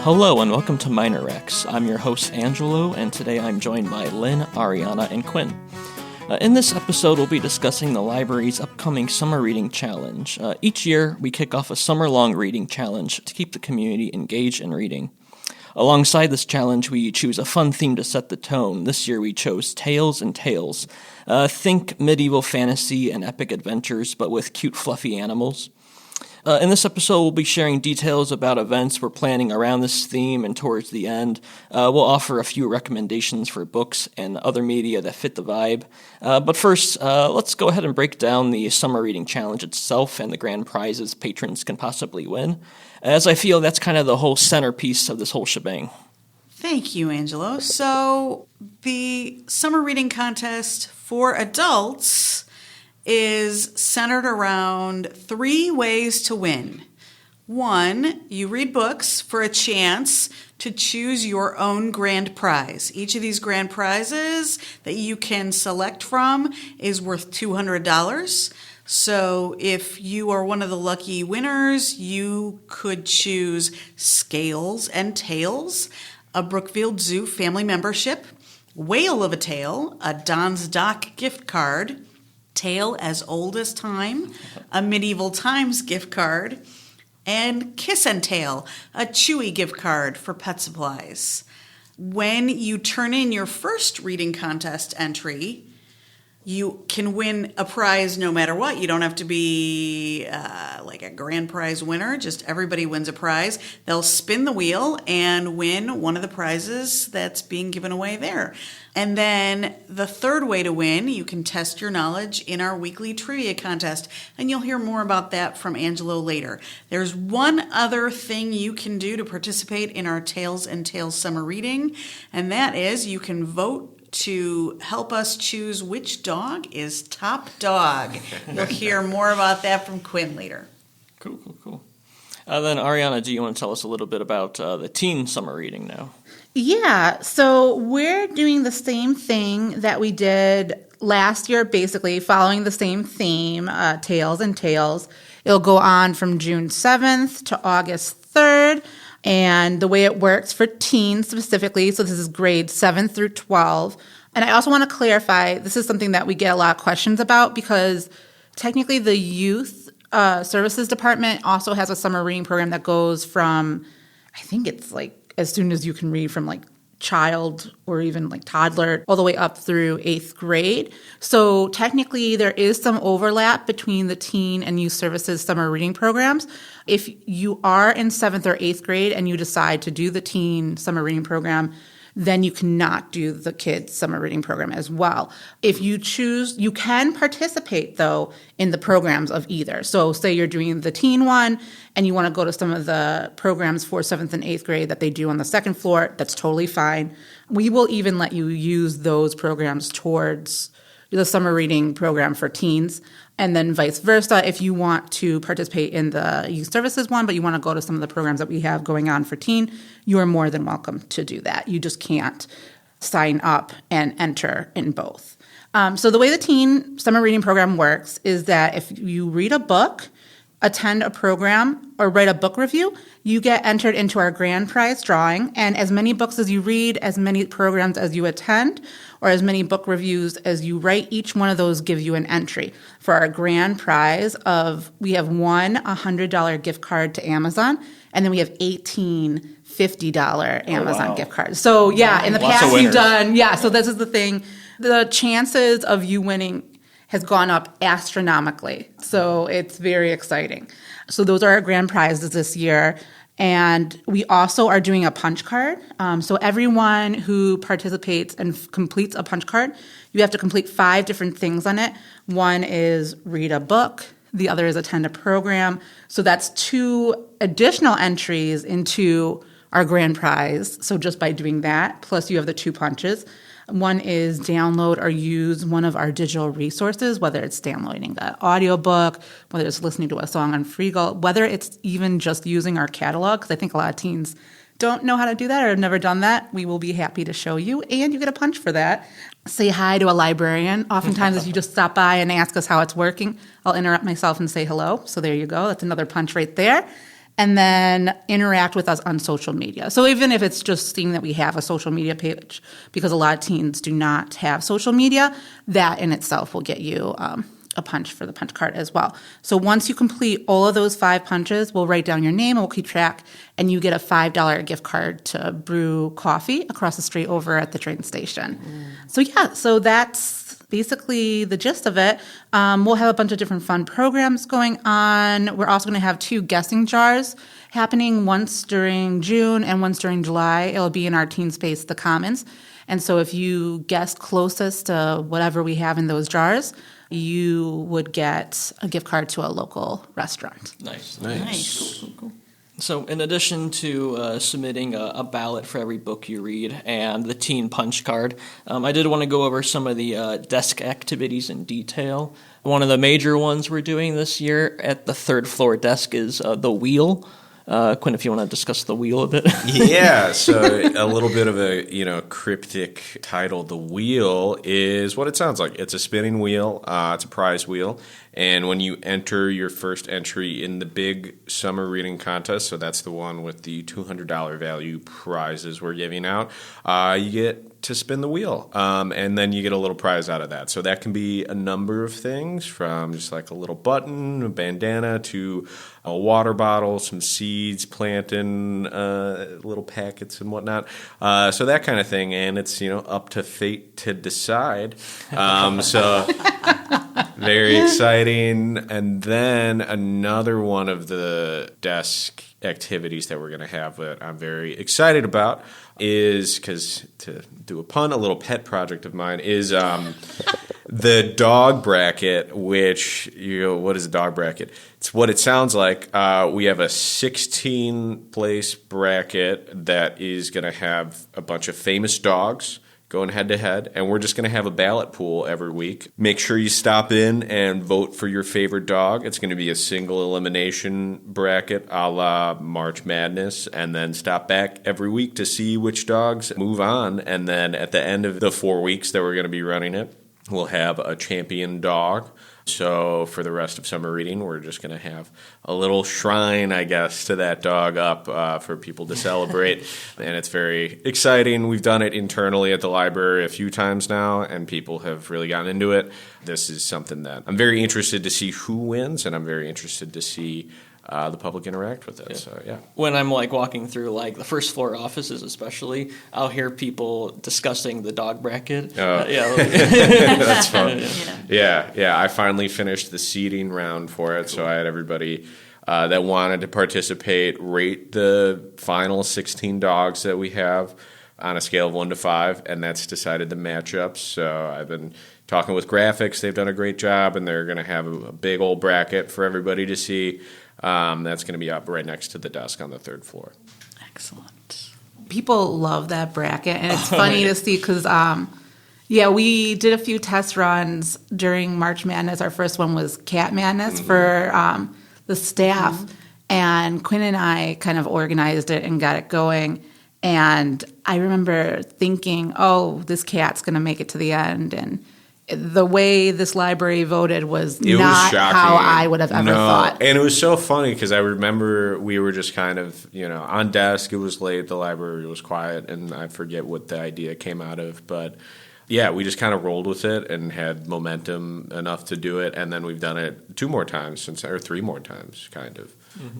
Hello and welcome to Minor Rex. I'm your host Angelo, and today I'm joined by Lynne, Ariana, and Quinn. In this episode, we'll be discussing the library's upcoming Summer Reading Challenge. Each year, we kick off a summer-long reading challenge to keep the community engaged in reading. Alongside this challenge, we choose a fun theme to set the tone. This year, we chose Tales and Tales. Think medieval fantasy and epic adventures, but with cute, fluffy animals. In this episode, we'll be sharing details about events we're planning around this theme, and towards the end, we'll offer a few recommendations for books and other media that fit the vibe. But first, let's go ahead and break down the Summer Reading Challenge itself and the grand prizes patrons can possibly win, as I feel that's kind of the whole centerpiece of this whole shebang. Thank you, Angelo. So, the Summer Reading Contest for adults is centered around 3 ways to win. 1, you read books for a chance to choose your own grand prize. Each of these grand prizes that you can select from is worth $200. So if you are one of the lucky winners, you could choose Scales and Tales, a Brookfield Zoo family membership, Whale of a Tale, a Don's Dock gift card, Tale as Old as Time, a Medieval Times gift card, and Kiss and Tale, a Chewy gift card for pet supplies. When you turn in your first reading contest entry, you can win a prize no matter what. You don't have to be like a grand prize winner. Just everybody wins a prize. They'll spin the wheel and win one of the prizes that's being given away there. And then the third way to win, you can test your knowledge in our weekly trivia contest. And you'll hear more about that from Angelo later. There's one other thing you can do to participate in our Tales and Tales summer reading, and that is you can vote to help us choose which dog is top dog. You'll hear more about that from Quinn later. Cool. Then Ariana, do you want to tell us a little bit about the teen summer reading now? Yeah, so we're doing the same thing that we did last year, basically following the same theme, Tales and Tales. It'll go on from June 7th to August 3rd. And the way it works for teens specifically, so this is grades 7 through 12. And I also want to clarify, this is something that we get a lot of questions about because technically the youth services department also has a summer reading program that goes from, I think it's like as soon as you can read from like child or even like toddler all the way up through 8th grade. So technically there is some overlap between the teen and youth services summer reading programs. If you are in 7th or 8th grade and you decide to do the teen summer reading program, then you cannot do the kids summer reading program as well. If you choose, you can participate though in the programs of either. So say you're doing the teen one and you want to go to some of the programs for 7th and 8th grade that they do on the second floor, that's totally fine. We will even let you use those programs towards the summer reading program for teens. And then vice versa, if you want to participate in the youth services one, but you want to go to some of the programs that we have going on for teen, you are more than welcome to do that. You just can't sign up and enter in both. So the way the teen summer reading program works is that if you read a book, attend a program, or write a book review, you get entered into our grand prize drawing. And as many books as you read, as many programs as you attend, or as many book reviews as you write, each one of those gives you an entry for our grand prize of, we have one $100 gift card to Amazon, and then we have 18 $50 Amazon gift cards. So yeah, in the past we've done, so this is the thing. The chances of you winning has gone up astronomically. So it's very exciting. So those are our grand prizes this year. And we also are doing a punch card. So everyone who participates and completes a punch card, you have to complete 5 different things on it. One is read a book. The other is attend a program. So that's 2 additional entries into our grand prize. So just by doing that, plus you have the 2 punches. One is download or use one of our digital resources, whether it's downloading an audiobook, whether it's listening to a song on Freegal, whether it's even just using our catalog, because I think a lot of teens don't know how to do that or have never done that. We will be happy to show you, and you get a punch for that. Say hi to a librarian. Oftentimes, if you just stop by and ask us how it's working, I'll interrupt myself and say hello. So there you go. That's another punch right there. and then interact with us on social media. So even if it's just seeing that we have a social media page, because a lot of teens do not have social media, that in itself will get you a punch for the punch card as well. So once you complete all of those 5 punches, we'll write down your name and we'll keep track, and you get a $5 gift card to brew coffee across the street over at the train station. So that's basically the gist of it. We'll have a bunch of different fun programs going on. We're also going to have 2 guessing jars happening, once during June and once during July. It'll be in our teen space, The Commons. And so if you guess closest to whatever we have in those jars, you would get a gift card to a local restaurant. Nice. Cool. So in addition to submitting a ballot for every book you read and the teen punch card, I did want to go over some of the desk activities in detail. One of the major ones we're doing this year at the 3rd floor desk is the wheel. Quinn, if you want to discuss the wheel a bit. Yeah, so a little bit of a cryptic title. The wheel is what it sounds like. It's a spinning wheel. It's a prize wheel. And when you enter your first entry in the big summer reading contest, so that's the one with the $200 value prizes we're giving out, you get to spin the wheel. And then you get a little prize out of that. So that can be a number of things, from just like a little button, a bandana, to a water bottle, some seeds, planting, little packets and whatnot. So that kind of thing. And it's, up to fate to decide. So very exciting. And then another one of the desk activities that we're going to have that I'm very excited about is, because to do a pun, a little pet project of mine is the dog bracket, which, what is a dog bracket? It's what it sounds like. We have a 16-place bracket that is going to have a bunch of famous dogs going head-to-head, and we're just going to have a ballot pool every week. Make sure you stop in and vote for your favorite dog. It's going to be a single elimination bracket a la March Madness, and then stop back every week to see which dogs move on. And then at the end of the 4 weeks that we're going to be running it, we'll have a champion dog. So for the rest of summer reading, we're just going to have a little shrine, I guess, to that dog up for people to celebrate. And it's very exciting. We've done it internally at the library a few times now, and people have really gotten into it. This is something that I'm very interested to see who wins, and I'm very interested to see the public interact with it. Yeah. So, yeah. When I'm walking through the first floor offices, especially, I'll hear people discussing the dog bracket. That's fun. Yeah. I finally finished the seeding round for it, so I had everybody that wanted to participate rate the final 16 dogs that we have on a scale of 1 to 5, and that's decided the matchups. So I've been talking with graphics. They've done a great job, and they're going to have a big old bracket for everybody to see. That's going to be up right next to the desk on the 3rd floor. Excellent. People love that bracket, and it's funny to see because, we did a few test runs during March Madness. Our first one was Cat Madness for the staff, and Quinn and I kind of organized it and got it going. And I remember thinking, this cat's going to make it to the end, and the way this library voted was not how I would have ever thought. And it was so funny because I remember we were just kind of, on desk. It was late. The library was quiet, and I forget what the idea came out of. But, yeah, we just kind of rolled with it and had momentum enough to do it. And then we've done it 2 more times or 3 more times, kind of.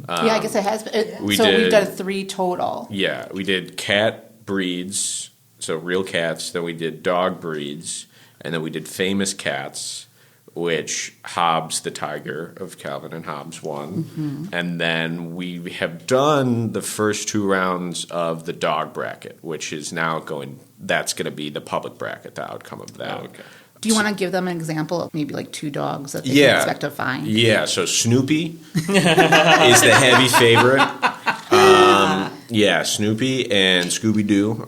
I guess it has been. We've done 3 total. Yeah, we did cat breeds, so real cats. Then we did dog breeds. And then we did famous cats, which Hobbes the Tiger of Calvin and Hobbes won. Mm-hmm. And then we have done the first 2 rounds of the dog bracket, which is now that's going to be the public bracket, the outcome of that. Okay. Do you want to give them an example of maybe 2 dogs that they can expect to find? Yeah, so Snoopy is the heavy favorite. Snoopy and Scooby-Doo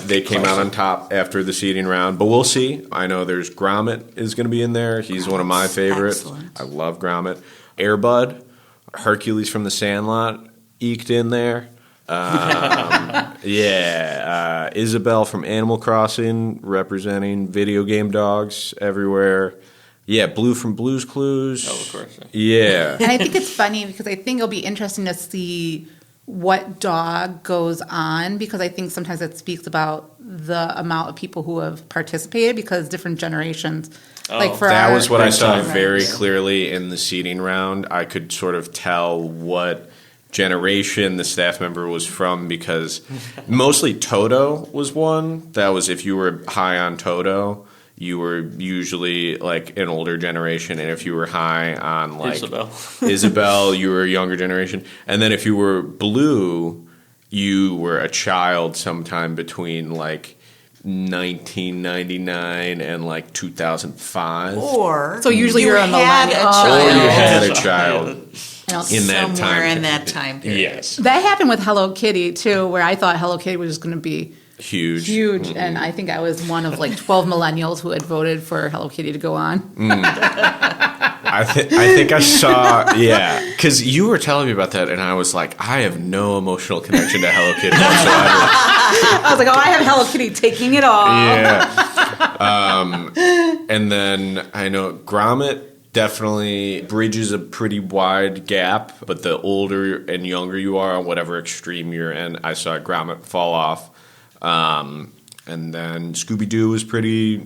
they came out on top after the seeding round, but we'll see. I know there's Gromit is going to be in there. He's one of my favorites. Excellent. I love Gromit. Air Bud, Hercules from the Sandlot, eked in there. Isabel from Animal Crossing, representing video game dogs everywhere. Yeah, Blue from Blue's Clues. Oh, of course. Yeah. And I think it's funny because I think it'll be interesting to see what dog goes on, because I think sometimes it speaks about the amount of people who have participated, because different generations. Like for that our, was what I saw right. very clearly in the seating round. I could sort of tell what generation the staff member was from, because mostly Toto was one. That was, if you were high on Toto, you were usually like an older generation, and if you were high on like Isabel, you were a younger generation. And then if you were Blue, you were a child sometime between like 1999 and like 2005. Or So usually you're a had millennial. child. Or you had a child in that time. Somewhere in that time period. Yes. That happened with Hello Kitty too, where I thought Hello Kitty was just going to be Huge. huge, and I think I was one of like 12 millennials who had voted for Hello Kitty to go on. I think I saw, yeah, because you were telling me about that, and I was like, I have no emotional connection to Hello Kitty whatsoever. I was like, oh, I have Hello Kitty taking it all. Yeah. And then I know Gromit definitely bridges a pretty wide gap, but the older and younger you are, on whatever extreme you're in, I saw Gromit fall off. And then Scooby-Doo was pretty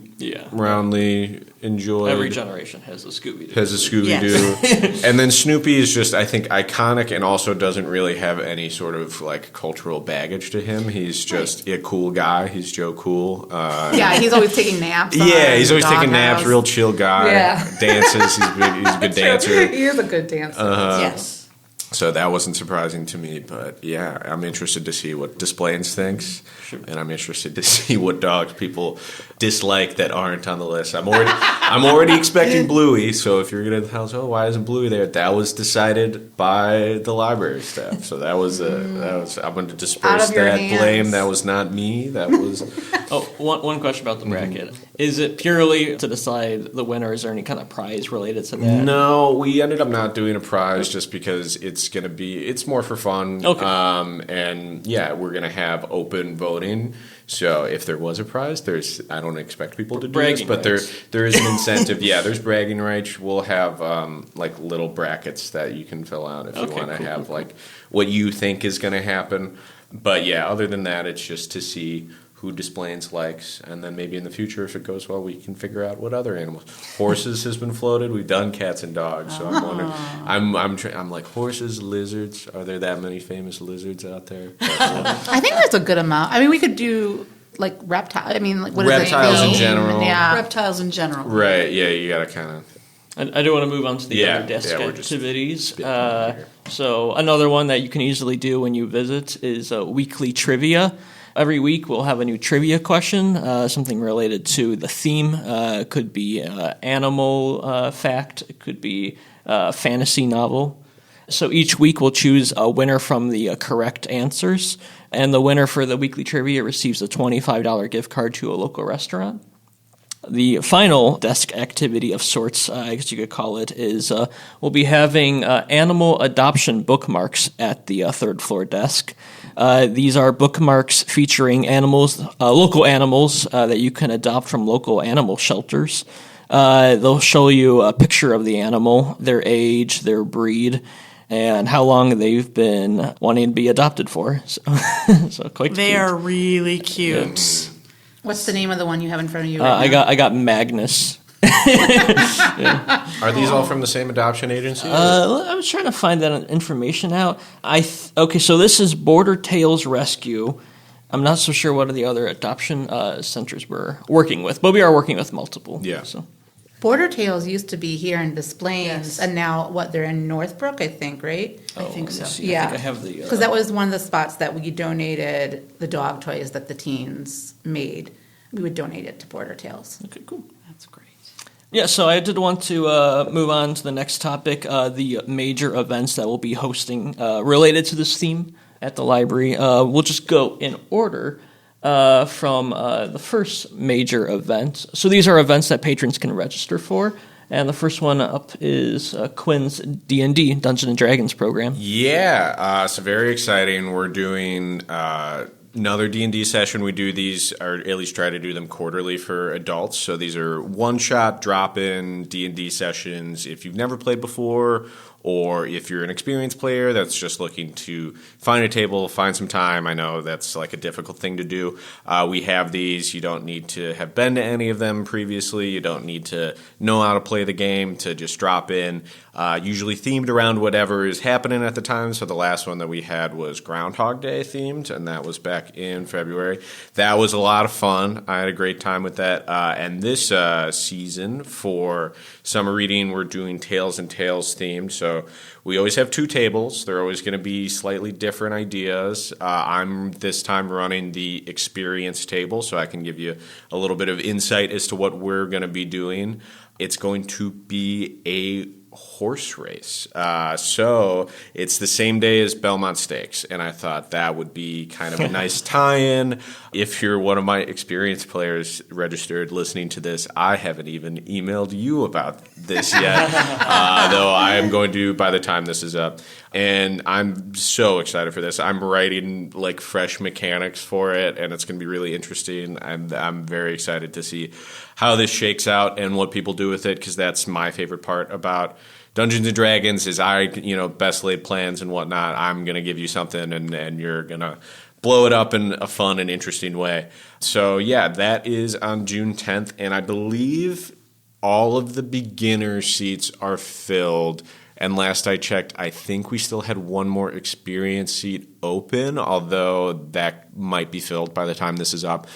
roundly enjoyed. Every generation has a Scooby-Doo. Yes. And then Snoopy is just, I think, iconic, and also doesn't really have any sort of like cultural baggage to him. He's just a cool guy. He's Joe Cool. Yeah, he's always taking naps. Yeah, he's always taking Doghouse. naps. Real chill guy. Yeah. Dances. He's a good dancer. He is a good dancer. Yes. So that wasn't surprising to me, but yeah, I'm interested to see what Displains thinks, and I'm interested to see what dogs people dislike that aren't on the list. I'm already expecting Bluey, so if you're gonna tell us, oh, why isn't Bluey there? That was decided by the library staff, so that was I'm going to disperse that blame. That was not me. That was. One question about the bracket. Is it purely to decide the winner? Is there any kind of prize related to that? No, we ended up not doing a prize just because it's more for fun. Okay. And yeah, we're going to have open voting. So if there was a prize, I don't expect people to do this, but there is an incentive. Yeah, there's bragging rights. We'll have like little brackets that you can fill out if you want to have like what you think is going to happen. But yeah, other than that, it's just to see who Displains likes, and then maybe in the future, if it goes well, we can figure out what other animals. Horses has been floated. We've done cats and dogs, so I'm wondering. I'm like, horses, lizards. Are there that many famous lizards out there? I think there's a good amount. I mean, we could do like reptile. I mean, like what reptiles is it? in general. Yeah. Reptiles in general. Right. Yeah. You got to kind of. I do want to move on to the other desk activities. So another one that you can easily do when you visit is weekly trivia. Every week we'll have a new trivia question, something related to the theme. It could be animal fact. It could be fantasy novel. So each week we'll choose a winner from the correct answers, and the winner for the weekly trivia receives a $25 gift card to a local restaurant. The final desk activity of sorts, I guess you could call it, is we'll be having animal adoption bookmarks at the third floor desk. These are bookmarks featuring animals, local animals that you can adopt from local animal shelters. They'll show you a picture of the animal, their age, their breed, and how long they've been wanting to be adopted for. So quite They cute. are really cute. What's the name of the one you have in front of you? I got Magnus. Are these all from the same adoption agency? I was trying to find that information out. Okay, so this is Border Tales Rescue. I'm not so sure what the other adoption centers we're working with, but we are working with multiple. Yeah. So. Border Tales used to be here in Displains, Yes. and now they're in Northbrook, I think, right? I think so. Yeah. I think I have the. Because that was one of the spots that we donated the dog toys that the teens made. We would donate it to Border Tales. Okay, cool. That's great. Yeah, so I did want to move on to the next topic, the major events that we'll be hosting related to this theme at the library. We'll just go in order from the first major event. So these are events that patrons can register for. And the first one up is Quinn's D&D, Dungeons & Dragons program. Yeah, so very exciting. We're doing Another D&D session. We do these, or at least try to do them quarterly for adults. So these are one-shot, drop-in D&D sessions. If you've never played before, or if you're an experienced player that's just looking to find a table, find some time. I know that's like a difficult thing to do. We have these. You don't need to have been to any of them previously. You don't need to know how to play the game to just drop in. Usually themed around whatever is happening at the time. So the last one that we had was Groundhog Day themed, and that was back in February. That was a lot of fun. I had a great time with that. And this season for summer reading, we're doing Tales and Tales themed. So we always have 2 tables. They're always going to be slightly different ideas. I'm this time running the experience table, so I can give you a little bit of insight as to what we're going to be doing. It's going to be a horse race. So it's the same day as Belmont Stakes, and I thought that would be kind of a nice tie-in. If you're one of my experienced players registered listening to this, I haven't even emailed you about this yet, though I am going to by the time this is up. And I'm so excited for this. I'm writing like fresh mechanics for it, and it's going to be really interesting. I'm very excited to see how this shakes out and what people do with it, because that's my favorite part about Dungeons and Dragons is best laid plans and whatnot. I'm going to give you something, and you're going to blow it up in a fun and interesting way. So, yeah, that is on June 10th, and I believe all of the beginner seats are filled. And last I checked, I think we still had one more experience seat open, although that might be filled by the time this is up.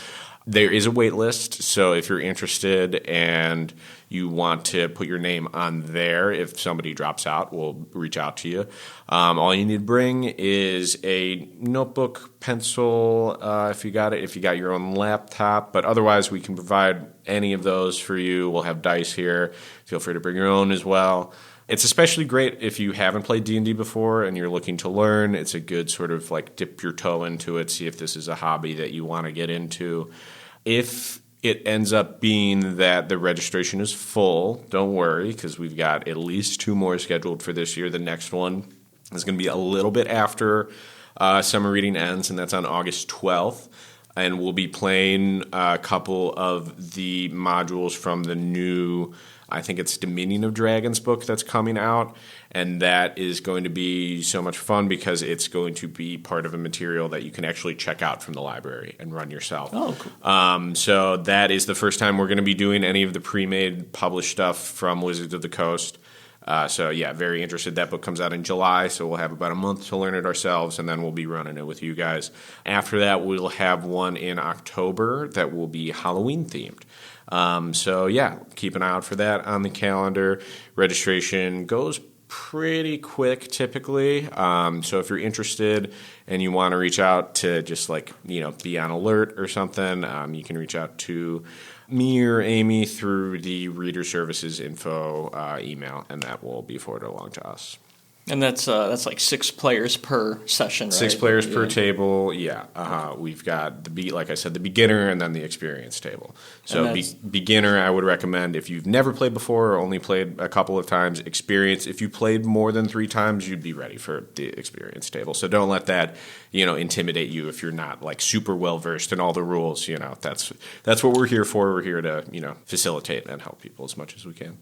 There is a wait list, so if you're interested and you want to put your name on there, if somebody drops out, we'll reach out to you. All you need to bring is a notebook, pencil, if you got it, if you got your own laptop, but otherwise we can provide any of those for you. We'll have dice here. Feel free to bring your own as well. It's especially great if you haven't played D&D before and you're looking to learn. It's a good sort of like dip your toe into it, see if this is a hobby that you want to get into. If it ends up being that the registration is full, don't worry, because we've got at least 2 more scheduled for this year. The next one is going to be a little bit after summer reading ends, and that's on August 12th. And we'll be playing a couple of the modules from the new, I think it's Dominion of Dragons book that's coming out. And that is going to be so much fun because it's going to be part of a material that you can actually check out from the library and run yourself. Oh, cool. So that is the first time we're going to be doing any of the pre-made published stuff from Wizards of the Coast. So, yeah, very interested. That book comes out in July, so we'll have about a month to learn it ourselves, and then we'll be running it with you guys. After that, we'll have one in October that will be Halloween-themed. So, yeah, keep an eye out for that on the calendar. Registration goes pretty quick typically. So if you're interested and you want to reach out to just be on alert or something, you can reach out to me or Amy through the Reader Services info email, and that will be forwarded along to us. And that's like 6 players per session, right? 6 players per table, yeah. We've got, like I said, the beginner and then the experience table. So beginner, I would recommend if you've never played before or only played a couple of times. Experience, if you played more than 3 times, you'd be ready for the experience table. So don't let that, intimidate you if you're not like super well versed in all the rules. That's what we're here for. We're here to, facilitate and help people as much as we can.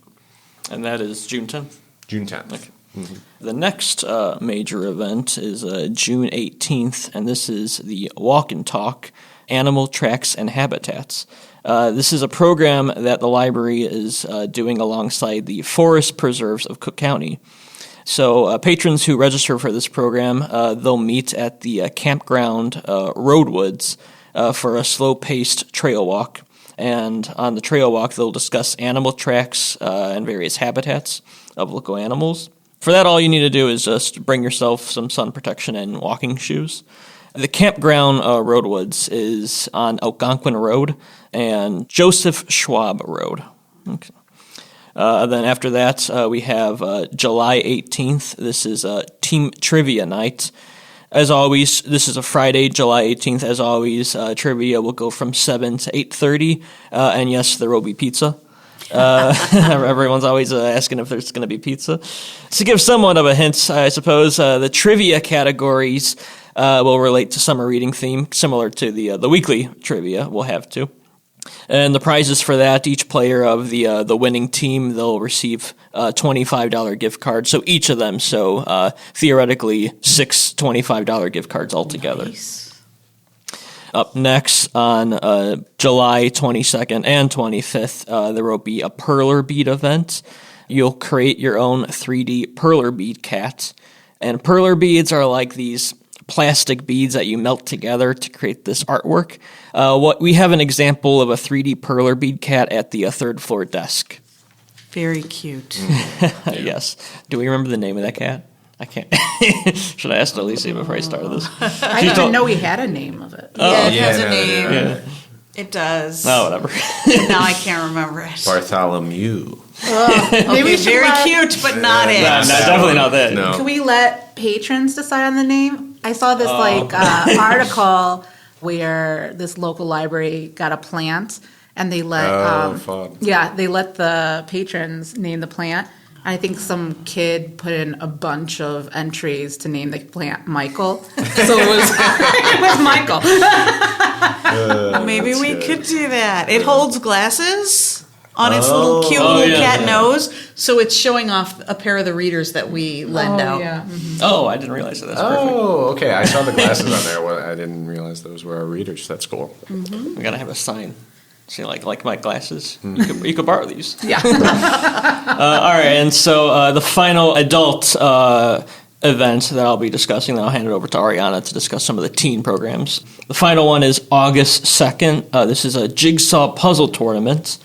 And that is June 10th? June 10th. Okay. Mm-hmm. The next major event is June 18th, and this is the Walk and Talk, Animal Tracks and Habitats. This is a program that the library is doing alongside the Forest Preserves of Cook County. So patrons who register for this program, they'll meet at the campground Roadwoods for a slow-paced trail walk. And on the trail walk, they'll discuss animal tracks and various habitats of local animals. For that, all you need to do is just bring yourself some sun protection and walking shoes. The campground Roadwoods is on Algonquin Road and Joseph Schwab Road. Okay. Then after that, we have July 18th. This is Team Trivia Night. As always, this is a Friday, July 18th. As always, trivia will go from 7 to 8:30. And yes, there will be pizza. Everyone's always asking if there's going to be pizza. To give somewhat of a hint, I suppose, the trivia categories will relate to summer reading theme, similar to the weekly trivia we'll have too. And the prizes for that, each player of the winning team, they'll receive a $25 gift card. So each of them, theoretically, 6 $25 gift cards altogether. Nice. Up next on July 22nd and 25th, there will be a perler bead event. You'll create your own 3D perler bead cat. And perler beads are like these plastic beads that you melt together to create this artwork. We have an example of a 3D perler bead cat at the third floor desk. Very cute. Yes. Do we remember the name of that cat? I can't. Should I ask Alicia before I start this? I didn't even know we had a name of it. Yeah, it has a no, name. yeah. It does. Oh, whatever. Now I can't remember it. Bartholomew. Okay, we should very let- cute, but not it. No, definitely not that. No. Can we let patrons decide on the name? I saw this article where this local library got a plant, and they let fun. they let the patrons name the plant. And I think some kid put in a bunch of entries to name the plant Michael, so it was it was Michael. Maybe we could do that. It holds glasses on its cute cat nose, so it's showing off a pair of the readers that we lend out. Yeah. Mm-hmm. Oh, I didn't realize that. That's perfect. Oh, okay. I saw the glasses on there. Well, I didn't realize those were our readers. That's cool. We gotta have a sign. See, like my glasses. You could borrow these. Yeah. All right, and so the final adult event that I'll be discussing, then I'll hand it over to Ariana to discuss some of the teen programs. The final one is August 2nd. This is a jigsaw puzzle tournament.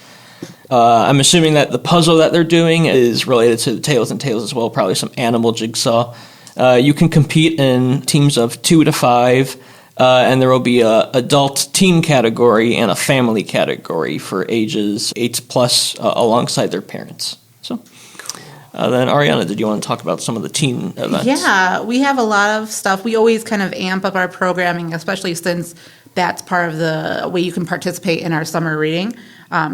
I'm assuming that the puzzle that they're doing is related to the Tales and Tales as well, probably some animal jigsaw. You can compete in teams of 2 to 5. And there will be a adult team category and a family category for ages 8 plus alongside their parents. So then, Ariana, did you want to talk about some of the teen events? Yeah, we have a lot of stuff. We always kind of amp up our programming, especially since that's part of the way you can participate in our summer reading.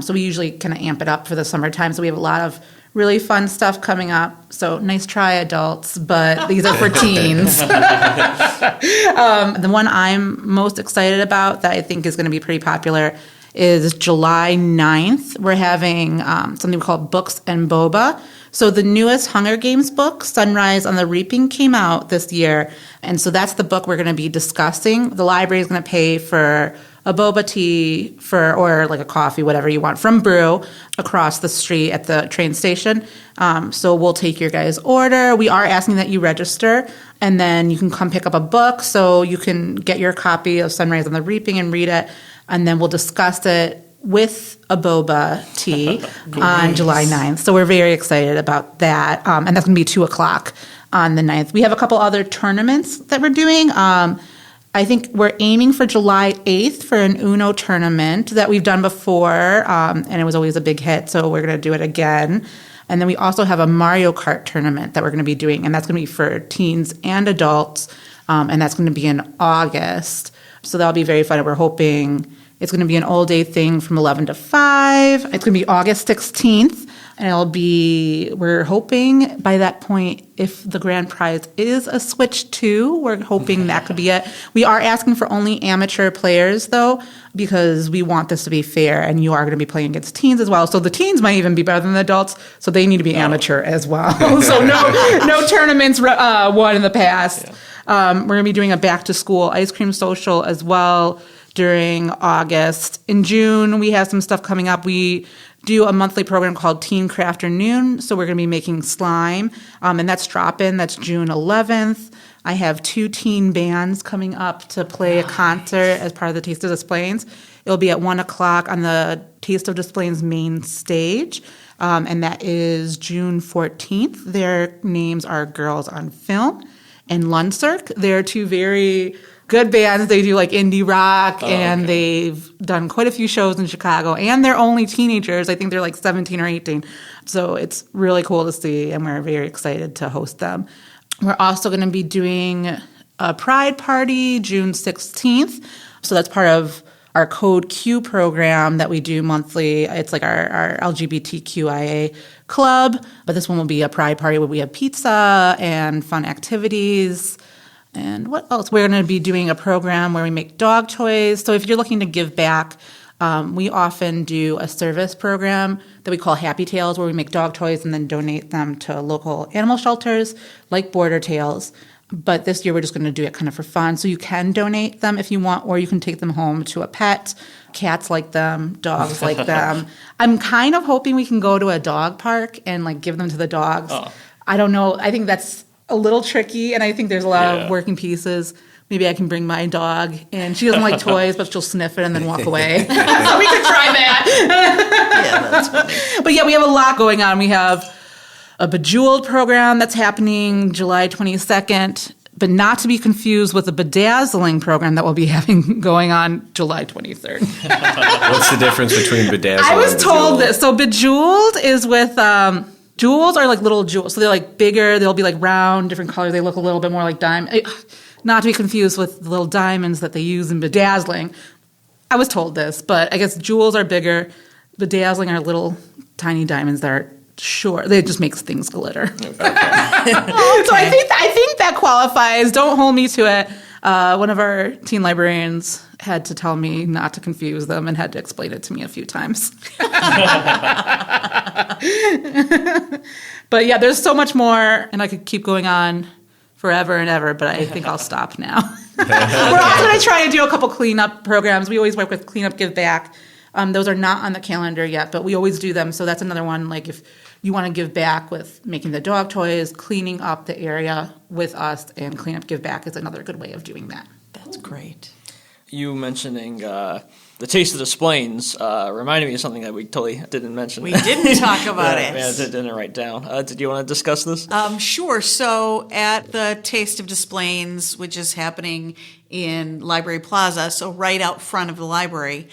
So we usually kind of amp it up for the summertime. So we have a lot of really fun stuff coming up. So nice try, adults, but these are for teens. The one I'm most excited about that I think is going to be pretty popular is July 9th. We're having something called Books and Boba. So the newest Hunger Games book, Sunrise on the Reaping, came out this year. And so that's the book we're going to be discussing. The library is going to pay for a boba tea or like a coffee, whatever you want, from Brew across the street at the train station. So we'll take your guys' order. We are asking that you register, and then you can come pick up a book so you can get your copy of Sunrise on the Reaping and read it, and then we'll discuss it with a boba tea on July 9th. So we're very excited about that, and that's going to be 2 o'clock on the 9th. We have a couple other tournaments that we're doing. I think we're aiming for July 8th for an Uno tournament that we've done before, and it was always a big hit, so we're going to do it again. And then we also have a Mario Kart tournament that we're going to be doing, and that's going to be for teens and adults, and that's going to be in August. So that'll be very fun. We're hoping it's going to be an all-day thing from 11 to 5. It's going to be August 16th. And we're hoping by that point, if the grand prize is a Switch 2, we're hoping that could be it. We are asking for only amateur players, though, because we want this to be fair, and you are going to be playing against teens as well. So the teens might even be better than the adults, so they need to be amateur as well. So no tournaments won in the past. Yeah. We're going to be doing a back-to-school ice cream social as well during August. In June, we have some stuff coming up. We do a monthly program called Teen Crafternoon. So we're going to be making slime, and that's drop-in. That's June 11th. I have 2 teen bands coming up to play a concert as part of the Taste of Displays. It'll be at 1 o'clock on the Taste of Displays main stage, and that is June 14th. Their names are Girls on Film and Luncirk. They're 2 very good bands. They do like indie rock, and they've done quite a few shows in Chicago, and they're only teenagers. I think they're like 17 or 18. So it's really cool to see, and we're very excited to host them. We're also going to be doing a Pride Party June 16th. So that's part of our Code Q program that we do monthly. It's like our LGBTQIA club, but this one will be a Pride Party where we have pizza and fun activities. And what else? We're going to be doing a program where we make dog toys. So if you're looking to give back, we often do a service program that we call Happy Tails, where we make dog toys and then donate them to local animal shelters like Border Tails. But this year we're just going to do it kind of for fun. So you can donate them if you want, or you can take them home to a pet. Cats like them, dogs like them. I'm kind of hoping we can go to a dog park and like give them to the dogs. Oh. I don't know. I think that's a little tricky, and I think there's a lot of working pieces. Maybe I can bring my dog, and she doesn't like toys, but she'll sniff it and then walk away. So we could try that. Yeah, that's funny. But yeah, we have a lot going on. We have a Bejeweled program that's happening July 22nd, but not to be confused with the Bedazzling program that we'll be having going on July 23rd. What's the difference between bedazzling? I was and told bejeweled? this. So Bejeweled is with jewels are like little jewels. So they're like bigger. They'll be like round, different colors. They look a little bit more like diamond. Not to be confused with the little diamonds that they use in bedazzling. I was told this, but I guess jewels are bigger. Bedazzling are little tiny diamonds that are short. It just makes things glitter. Okay. So I think that qualifies. Don't hold me to it. One of our teen librarians had to tell me not to confuse them and had to explain it to me a few times. But yeah, there's so much more, and I could keep going on forever and ever, but I think I'll stop now. We're also going to try to do a couple cleanup programs. We always work with Cleanup Give Back. Those are not on the calendar yet, but we always do them. So that's another one, like if you want to give back with making the dog toys, cleaning up the area with us, and Cleanup Give Back is another good way of doing that. That's great. You mentioning the Taste of the Splains reminded me of something that we totally didn't mention. We didn't talk about it. Yeah, didn't write down. Did you want to discuss this? Sure. So at the Taste of Displains, which is happening in Library Plaza, so right out front of the library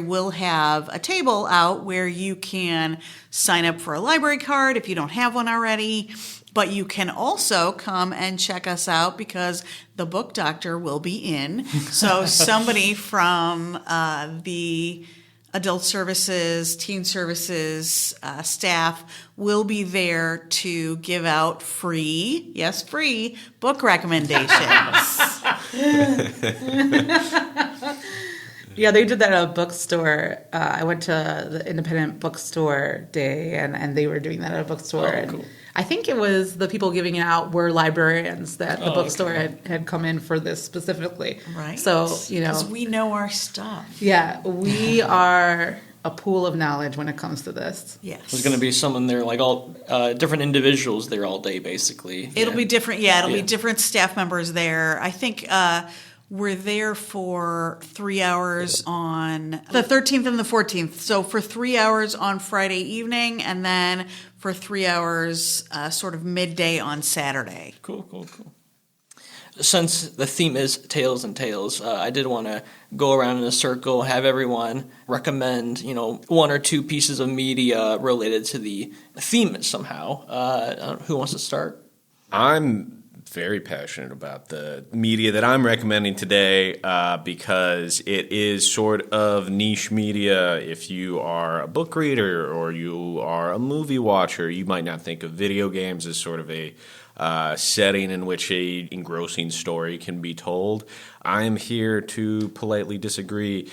will have a table out where you can sign up for a library card if you don't have one already. But you can also come and check us out because the book doctor will be in. So somebody from the adult services, teen services staff will be there to give out free book recommendations. Yeah, they did that at a bookstore. I went to the independent bookstore day, and they were doing that at a bookstore. Oh, and cool. I think it was the people giving it out were librarians that the bookstore had come in for this specifically. Right. So, because we know our stuff. Yeah, we are a pool of knowledge when it comes to this. Yes. There's going to be someone there, like all different individuals there all day, basically. It'll be different. Yeah, it'll be different staff members there. I think we're there for 3 hours on the 13th and the 14th. So for 3 hours on Friday evening, and then for 3 hours sort of midday on Saturday. Cool. Since the theme is Tales and Tales, I did want to go around in a circle, have everyone recommend, one or two pieces of media related to the theme somehow. Who wants to start? I'm very passionate about the media that I'm recommending today because it is sort of niche media. If you are a book reader or you are a movie watcher, you might not think of video games as sort of a setting in which a engrossing story can be told. I'm here to politely disagree.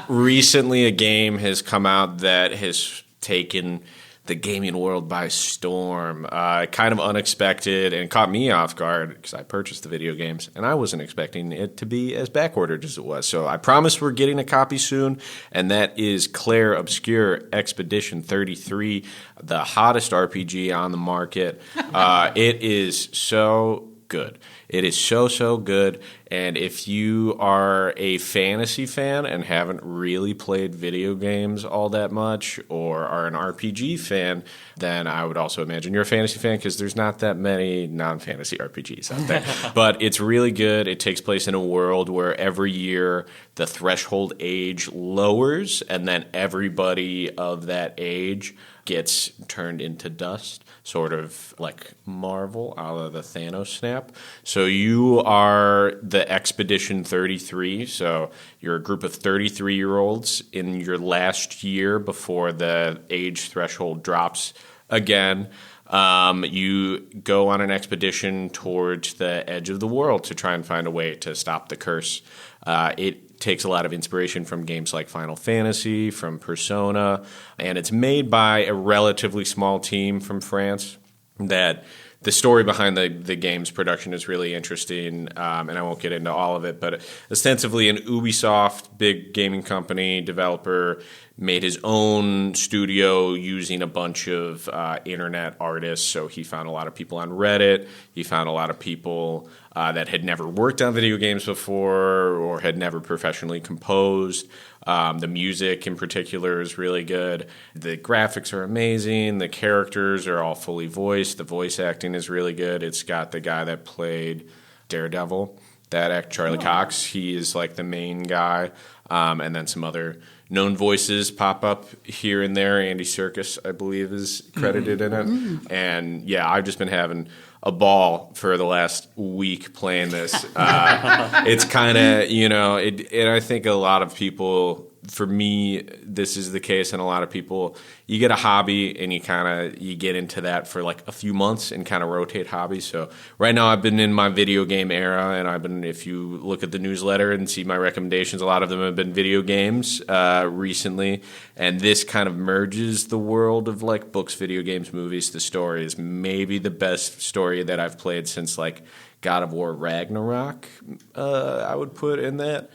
Recently, a game has come out that has taken the gaming world by storm. Kind of unexpected and caught me off guard because I purchased the video games and I wasn't expecting it to be as backordered as it was. So I promise we're getting a copy soon, and that is Claire Obscure Expedition 33, the hottest RPG on the market. It is so good. It is so good. And if you are a fantasy fan and haven't really played video games all that much, or are an RPG fan, then I would also imagine you're a fantasy fan because there's not that many non-fantasy RPGs out there. But it's really good. It takes place in a world where every year the threshold age lowers, and then everybody of that age gets turned into dust, sort of like Marvel, a la the Thanos snap. So you are the Expedition 33, so you're a group of 33-year-olds in your last year before the age threshold drops again. You go on an expedition towards the edge of the world to try and find a way to stop the curse. It takes a lot of inspiration from games like Final Fantasy, from Persona, and it's made by a relatively small team from France. That the story behind the game's production is really interesting, and I won't get into all of it, but ostensibly an Ubisoft, big gaming company, developer, made his own studio using a bunch of internet artists. So he found a lot of people on Reddit. He found a lot of people that had never worked on video games before or had never professionally composed. The music in particular is really good. The graphics are amazing. The characters are all fully voiced. The voice acting is really good. It's got the guy that played Daredevil, that actor, Charlie Cox. He is like the main guy. And then some other known voices pop up here and there. Andy Serkis, I believe, is credited in it. And yeah, I've just been having a ball for the last week playing this. It's kind of, and I think a lot of people, for me, this is the case, and a lot of people, you get a hobby and you get into that for like a few months and kind of rotate hobbies. So right now I've been in my video game era, and if you look at the newsletter and see my recommendations, a lot of them have been video games recently, and this kind of merges the world of like books, video games, movies. The story is maybe the best story that I've played since like God of War Ragnarok, I would put in that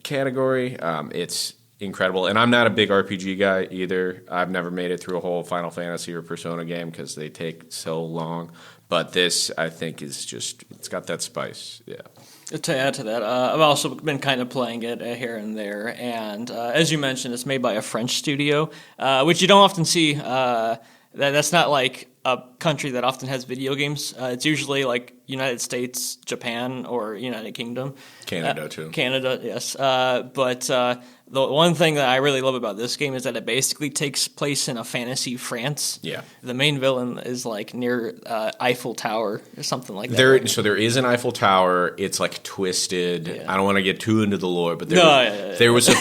category. It's incredible. And I'm not a big RPG guy either. I've never made it through a whole Final Fantasy or Persona game because they take so long. But this, I think, is just, it's got that spice. Yeah. To add to that, I've also been kind of playing it here and there. And as you mentioned, it's made by a French studio, which you don't often see. That's not like a country that often has video games. It's usually like United States, Japan, or United Kingdom. Canada, too. Canada, yes. But the one thing that I really love about this game is that it basically takes place in a fantasy France. Yeah. The main villain is like near Eiffel Tower or something like that. So there is an Eiffel Tower. It's like twisted. Yeah. I don't want to get too into the lore, but there was a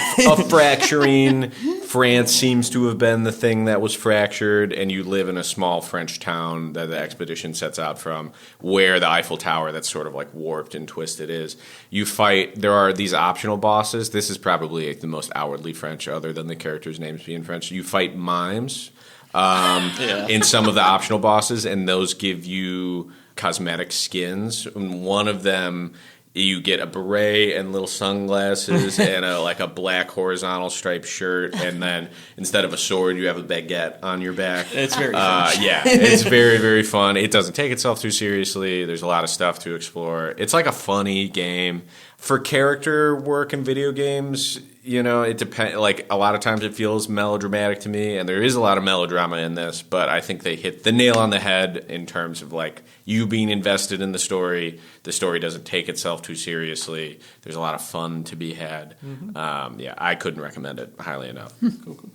fracturing. France seems to have been the thing that was fractured, and you live in a small French town that the expedition sets out from, where the Eiffel Tower that's sort of like warped and twisted is. You fight. There are these optional bosses. This is probably like the most outwardly French, other than the characters' names being French. You fight mimes in some of the optional bosses, and those give you cosmetic skins. And one of them, you get a beret and little sunglasses and a black horizontal striped shirt, and then instead of a sword, you have a baguette on your back. It's very fun. Yeah, it's very, very fun. It doesn't take itself too seriously. There's a lot of stuff to explore. It's like a funny game. For character work in video games, it depends. Like a lot of times it feels melodramatic to me, and there is a lot of melodrama in this, but I think they hit the nail on the head in terms of like you being invested in the story. The story doesn't take itself too seriously. There's a lot of fun to be had. Mm-hmm. I couldn't recommend it highly enough. Cool.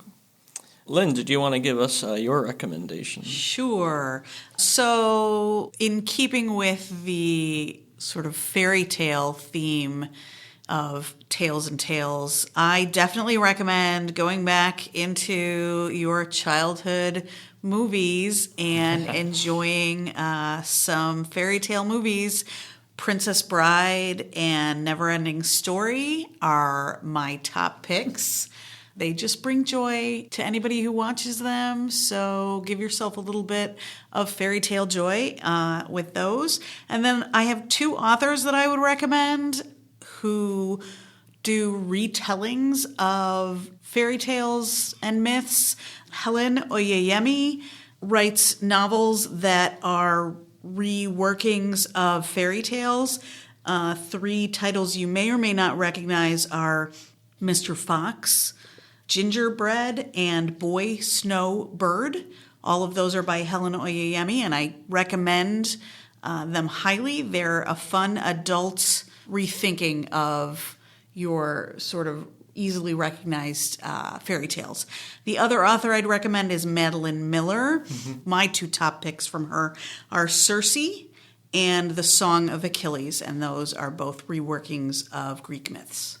Lynne, did you want to give us your recommendation? Sure. So in keeping with the sort of fairy tale theme of Tales and Tales, I definitely recommend going back into your childhood movies and enjoying some fairy tale movies. Princess Bride and Neverending Story are my top picks. They just bring joy to anybody who watches them, so give yourself a little bit of fairy tale joy with those. And then I have two authors that I would recommend who do retellings of fairy tales and myths. Helen Oyeyemi writes novels that are reworkings of fairy tales. Three titles you may or may not recognize are Mr. Fox, Gingerbread, and Boy Snow Bird. All of those are by Helen Oyeyemi, and I recommend them highly. They're a fun adult rethinking of your sort of easily recognized fairy tales. The other author I'd recommend is Madeline Miller. Mm-hmm. My two top picks from her are Circe and The Song of Achilles, and those are both reworkings of Greek myths.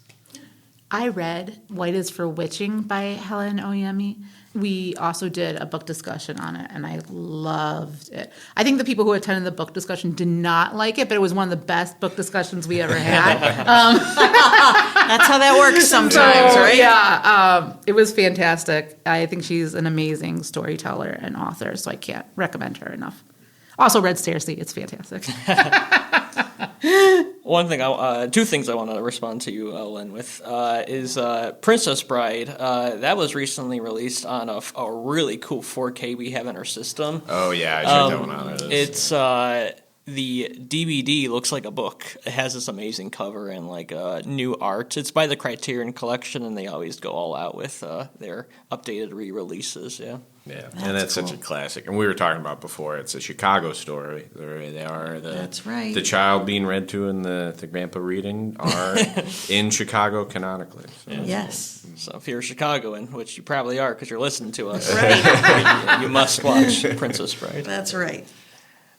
I read White is for Witching by Helen Oyeyemi, we also did a book discussion on it, and I loved it. I think the people who attended the book discussion did not like it, but it was one of the best book discussions we ever had. That's how that works sometimes, right? Yeah, it was fantastic. I think she's an amazing storyteller and author, so I can't recommend her enough. Also read Cersei. It's fantastic. Two things I want to respond to you, Lynn, with is Princess Bride. That was recently released on a really cool 4K we have in our system. Oh, yeah, I checked that one out. It's the DVD looks like a book. It has this amazing cover and like new art. It's by the Criterion Collection, and they always go all out with their updated re-releases. Yeah. Yeah, and that's cool. such a classic. And we were talking about before, it's a Chicago story. They are That's right. The child being read to and the grandpa reading are in Chicago canonically. So. Yeah. Yes. So if you're a Chicagoan, which you probably are because you're listening to us, Right. you must watch Princess Bride. That's right.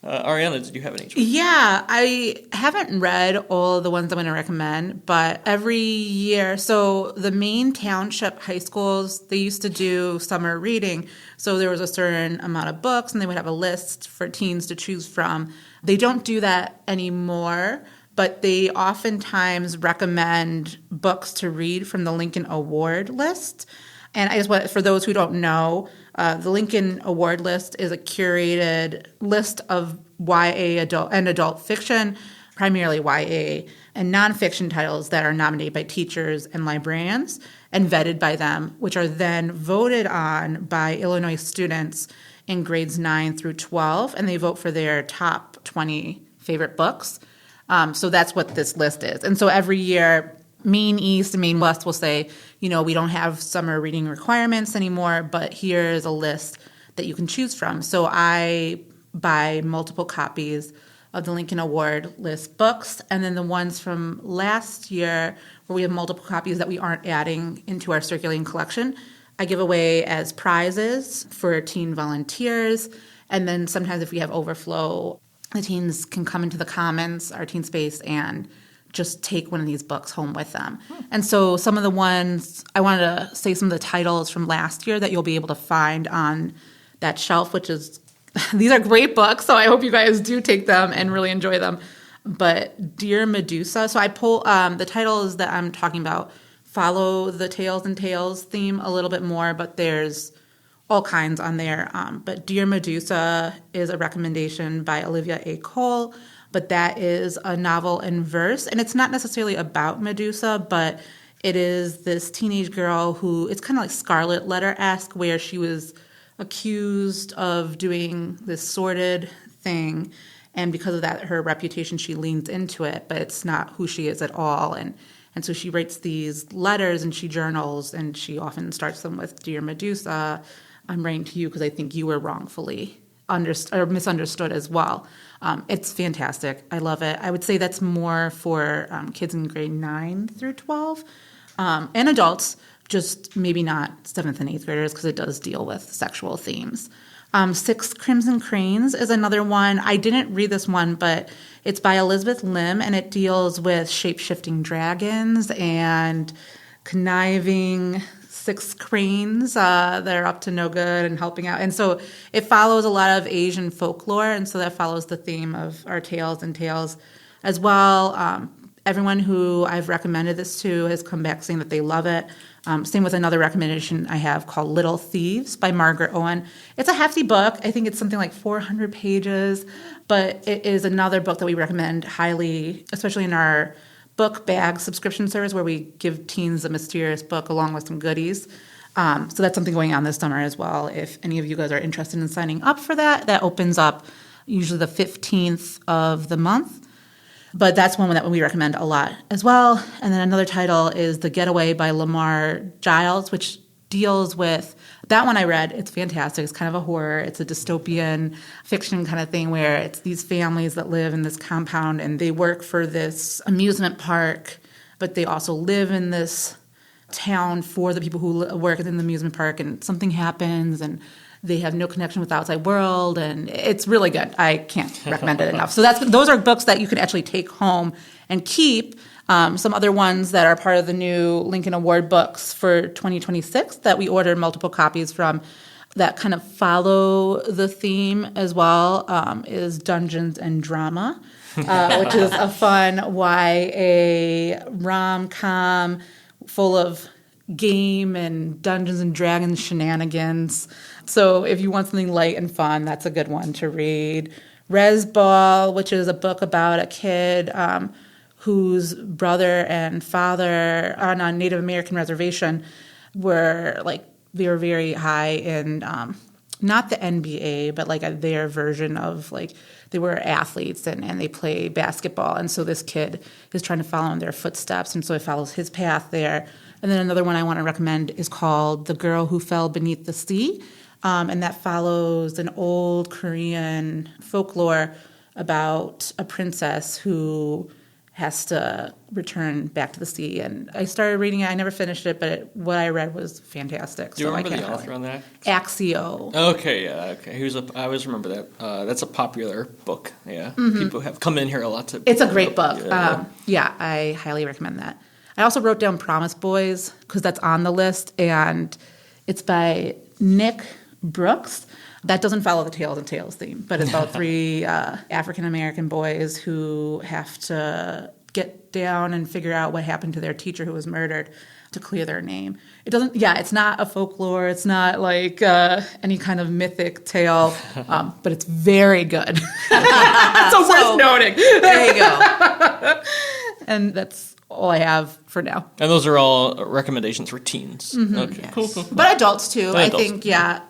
Ariana, did you have any? Yeah, I haven't read all the ones I'm going to recommend, but every year, so the main township high schools, they used to do summer reading. So there was a certain amount of books, and they would have a list for teens to choose from. They don't do that anymore, but they oftentimes recommend books to read from the Lincoln Award list. And I just want, for those who don't know, the Lincoln Award list is a curated list of YA adult fiction, primarily YA, and nonfiction titles that are nominated by teachers and librarians and vetted by them, which are then voted on by Illinois students in grades 9 through 12, and they vote for their top 20 favorite books. So that's what this list is. And so every year, Maine East and Maine West will say, we don't have summer reading requirements anymore, but here's a list that you can choose from. So I buy multiple copies of the Lincoln Award list books, and then the ones from last year where we have multiple copies that we aren't adding into our circulating collection, I give away as prizes for teen volunteers. And then sometimes if we have overflow, the teens can come into the Commons, our teen space, and just take one of these books home with them. And so some of the ones, I wanted to say some of the titles from last year that you'll be able to find on that shelf, which is, these are great books, so I hope you guys do take them and really enjoy them. But Dear Medusa, so I pull, the titles that I'm talking about follow the Tales and Tales theme a little bit more, but there's all kinds on there. But Dear Medusa is a recommendation by Olivia A. Cole, but that is a novel in verse, and it's not necessarily about Medusa, but it is this teenage girl who, it's kind of like Scarlet Letter-esque, where she was accused of doing this sordid thing, and because of that, her reputation, she leans into it, but it's not who she is at all, and so she writes these letters, and she journals, and she often starts them with, Dear Medusa, I'm writing to you because I think you were wrongfully misunderstood as well. It's fantastic. I love it. I would say that's more for kids in grade 9 through 12 and adults, just maybe not 7th and 8th graders because it does deal with sexual themes. Six Crimson Cranes is another one. I didn't read this one, but it's by Elizabeth Lim, and it deals with shape-shifting dragons and conniving six cranes that are up to no good and helping out. And so it follows a lot of Asian folklore, and so that follows the theme of our Tales and Tales as well. Everyone who I've recommended this to has come back saying that they love it. Same with another recommendation I have called Little Thieves by Margaret Owen. It's a hefty book. I think it's something like 400 pages, but it is another book that we recommend highly, especially in our book bag subscription service where we give teens a mysterious book along with some goodies. So that's something going on this summer as well. If any of you guys are interested in signing up for that, that opens up usually the 15th of the month. But that's one that we recommend a lot as well. And then another title is The Getaway by Lamar Giles, which deals with, that one I read, it's fantastic. It's kind of a horror. It's a dystopian fiction kind of thing where it's these families that live in this compound and they work for this amusement park, but they also live in this town for the people who work in the amusement park, and something happens and they have no connection with the outside world, and it's really good. I can't recommend it enough. So those are books that you can actually take home and keep. Some other ones that are part of the new Lincoln Award books for 2026 that we ordered multiple copies from that kind of follow the theme as well is Dungeons and Drama, which is a fun YA rom-com full of game and Dungeons and Dragons shenanigans. So if you want something light and fun, that's a good one to read. Res Ball, which is a book about a kid whose brother and father on a Native American reservation were they were very high in not the NBA, but their version of they were athletes and they play basketball. And so this kid is trying to follow in their footsteps. And so it follows his path there. And then another one I want to recommend is called The Girl Who Fell Beneath the Sea. And that follows an old Korean folklore about a princess who has to return back to the sea. And I started reading it. I never finished it, but what I read was fantastic. Do you remember the author on that? Axio. Okay, yeah, okay. I always remember that. That's a popular book. Yeah, people have come in here a lot to. It's a great book. Yeah, I highly recommend that. I also wrote down Promise Boys because that's on the list, and it's by Nick Brooks. That doesn't follow the Tales and Tales theme, but it's about three African-American boys who have to get down and figure out what happened to their teacher who was murdered to clear their name. It's not a folklore. It's not any kind of mythic tale, but it's very good. So worth noting. There you go. And that's all I have for now. And those are all recommendations for teens. Okay, Yes. cool. But adults too. And I adults. think,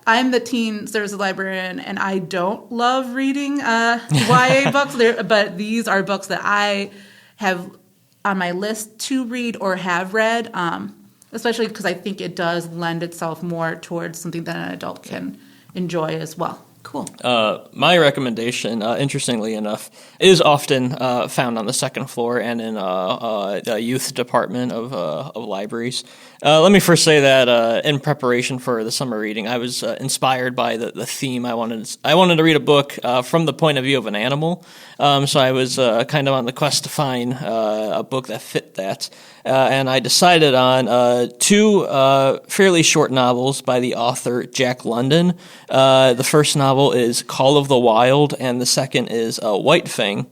I'm the teen service librarian, and I don't love reading YA books. But these are books that I have on my list to read or have read, especially because I think it does lend itself more towards something that an adult can enjoy as well. Cool. My recommendation, interestingly enough, is often found on the second floor and in the youth department of libraries. Let me first say that in preparation for the summer reading, I was inspired by the theme. I wanted to read a book from the point of view of an animal, so I was kind of on the quest to find a book that fit that. And I decided on two fairly short novels by the author Jack London. The first novel is Call of the Wild, and the second is White Fang.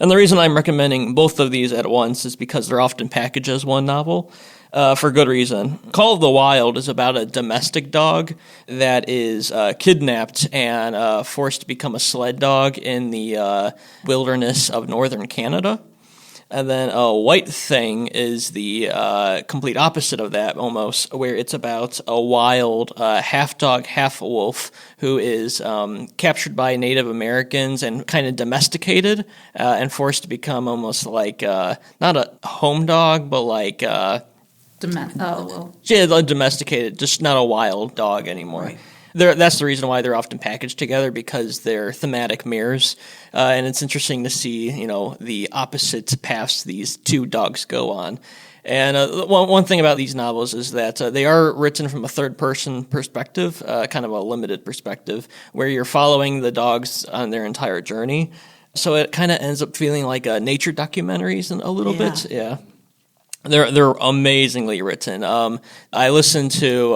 And the reason I'm recommending both of these at once is because they're often packaged as one novel. For good reason. Call of the Wild is about a domestic dog that is kidnapped and forced to become a sled dog in the wilderness of northern Canada. And then White Thing is the complete opposite of that, almost, where it's about a wild half-dog, half-wolf who is captured by Native Americans and kind of domesticated and forced to become almost like, not a home dog, but domesticated, just not a wild dog anymore. Right. That's the reason why they're often packaged together, because they're thematic mirrors, and it's interesting to see, the opposite paths these two dogs go on. And one thing about these novels is that they are written from a third-person perspective, kind of a limited perspective, where you're following the dogs on their entire journey. So it kind of ends up feeling like nature documentaries a little bit, yeah. They're amazingly written. I listened to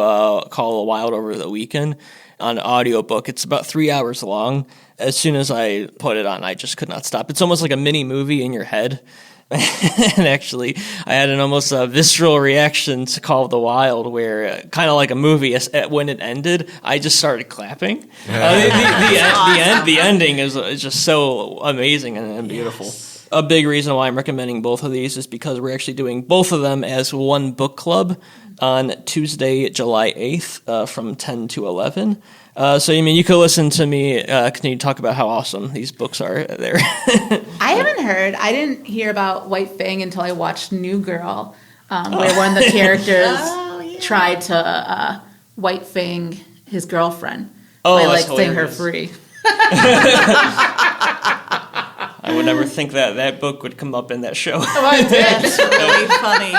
Call of the Wild over the weekend on an audiobook. It's about 3 hours long. As soon as I put it on, I just could not stop. It's almost like a mini movie in your head. And actually, I had an almost visceral reaction to Call of the Wild, where kind of like a movie, when it ended, I just started clapping. The ending is just so amazing and beautiful. Yes. A big reason why I'm recommending both of these is because we're actually doing both of them as one book club on Tuesday, July 8th from 10 to 11. So, you could listen to me continue to talk about how awesome these books are there. I didn't hear about White Fang until I watched New Girl, where one of the characters tried to White Fang his girlfriend by setting her free. I would never think that book would come up in that show. That's really funny.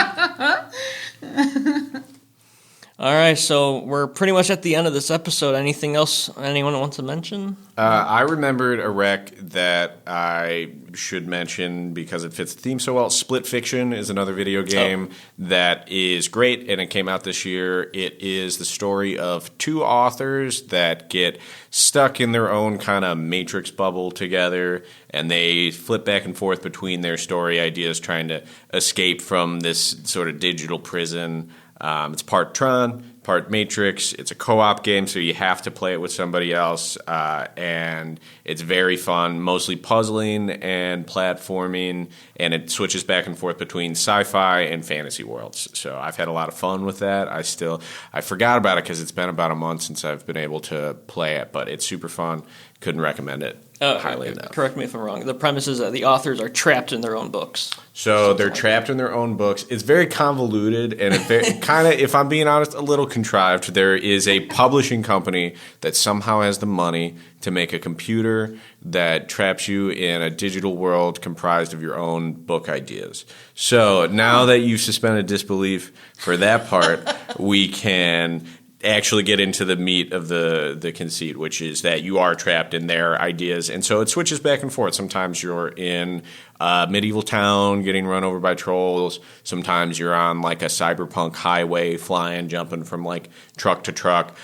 All right, so we're pretty much at the end of this episode. Anything else anyone wants to mention? I remembered a rec that I should mention because it fits the theme so well. Split Fiction is another video game that is great, and it came out this year. It is the story of two authors that get stuck in their own kind of matrix bubble together, and they flip back and forth between their story ideas trying to escape from this sort of digital prison. It's part Tron, part Matrix. It's a co-op game, so you have to play it with somebody else, and it's very fun, mostly puzzling and platforming, and it switches back and forth between sci-fi and fantasy worlds. So I've had a lot of fun with that. I forgot about it because it's been about a month since I've been able to play it, but it's super fun. Couldn't recommend it highly enough. Correct me if I'm wrong. The premise is that the authors are trapped in their own books. So they're trapped in their own books. It's very convoluted and kind of, if I'm being honest, a little contrived. There is a publishing company that somehow has the money to make a computer that traps you in a digital world comprised of your own book ideas. So now that you've suspended disbelief for that part, we can actually get into the meat of the conceit, which is that you are trapped in their ideas. And so it switches back and forth. Sometimes you're in a medieval town getting run over by trolls. Sometimes you're on like a cyberpunk highway flying, jumping from like truck to truck.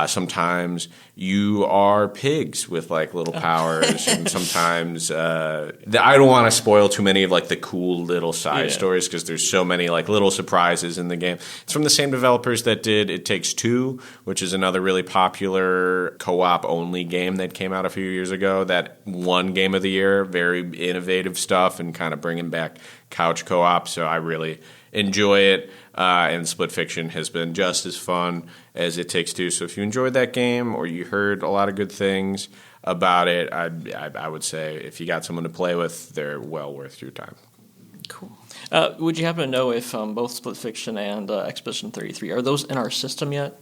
Sometimes you are pigs with like little powers, and sometimes I don't want to spoil too many of like the cool little side stories because there's so many like little surprises in the game. It's from the same developers that did It Takes Two, which is another really popular co-op only game that came out a few years ago. That won Game of the Year. Very innovative stuff and kind of bringing back couch co-op. So I really enjoy it. And Split Fiction has been just as fun as It Takes Two. So if you enjoyed that game or you heard a lot of good things about it, I would say if you got someone to play with, they're well worth your time. Cool. Would you happen to know if both Split Fiction and Expedition 33, are those in our system yet?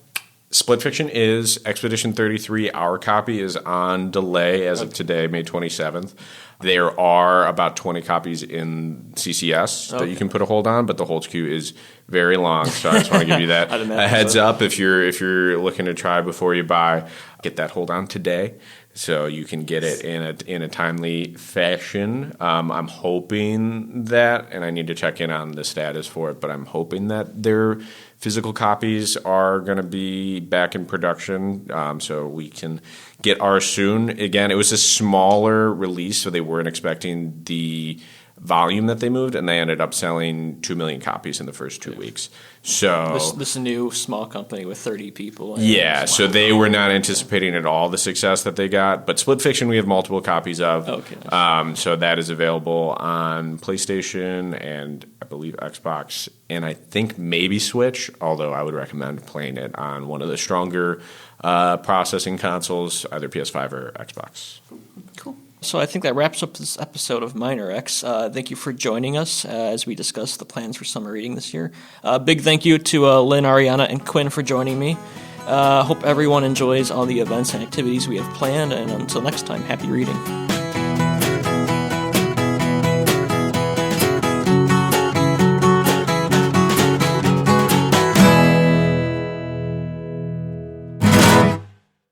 Split Fiction is. Expedition 33, our copy, is on delay as of today, May 27th. There are about 20 copies in CCS that you can put a hold on, but the hold queue is very long. So I just want to give you that a heads up if you're looking to try before you buy. Get that hold on today so you can get it in a timely fashion. I'm hoping that, and I need to check in on the status for it, but I'm hoping that their physical copies are going to be back in production, so we can get ours soon. Again, it was a smaller release, so they weren't expecting the volume that they moved, and they ended up selling 2 million copies in the first 2 weeks. So this new small company with 30 people. Yeah, so they were not anticipating at all the success that they got. But Split Fiction we have multiple copies of. Okay. Nice. So that is available on PlayStation and I believe Xbox and I think maybe Switch, although I would recommend playing it on one of the stronger processing consoles, either PS5 or Xbox. Cool. So I think that wraps up this episode of Minor X. Thank you for joining us as we discuss the plans for summer reading this year. Big thank you to Lynne, Ariana, and Quinn for joining me. Hope everyone enjoys all the events and activities we have planned, and until next time, happy reading.